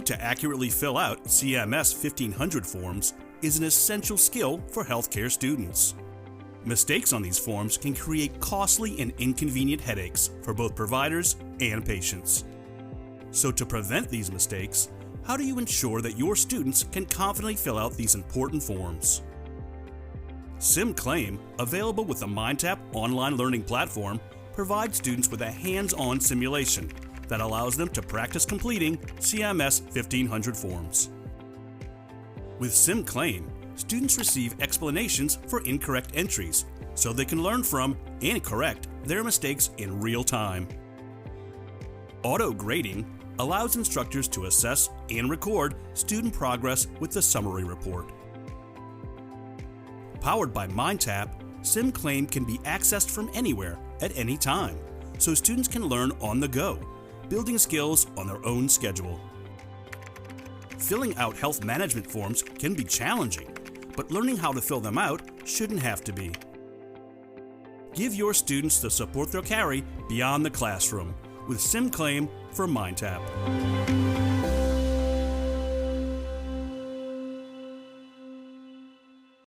Learning to accurately fill out CMS-1500 forms is an essential skill for healthcare students. Mistakes on these forms can create costly and inconvenient headaches for both providers and patients. So to prevent these mistakes, how do you ensure that your students can confidently fill out these important forms? SimClaim, available with the MindTap online learning platform, provides students with a hands-on simulation that allows them to practice completing CMS-1500 forms. With SimClaim, students receive explanations for incorrect entries so they can learn from and correct their mistakes in real time. Auto-grading allows instructors to assess and record student progress with the summary report. Powered by MindTap, SimClaim can be accessed from anywhere at any time, so students can learn on the go, building skills on their own schedule. Filling out health management forms can be challenging, but learning how to fill them out shouldn't have to be. Give your students the support they'll carry beyond the classroom with SimClaim for MindTap.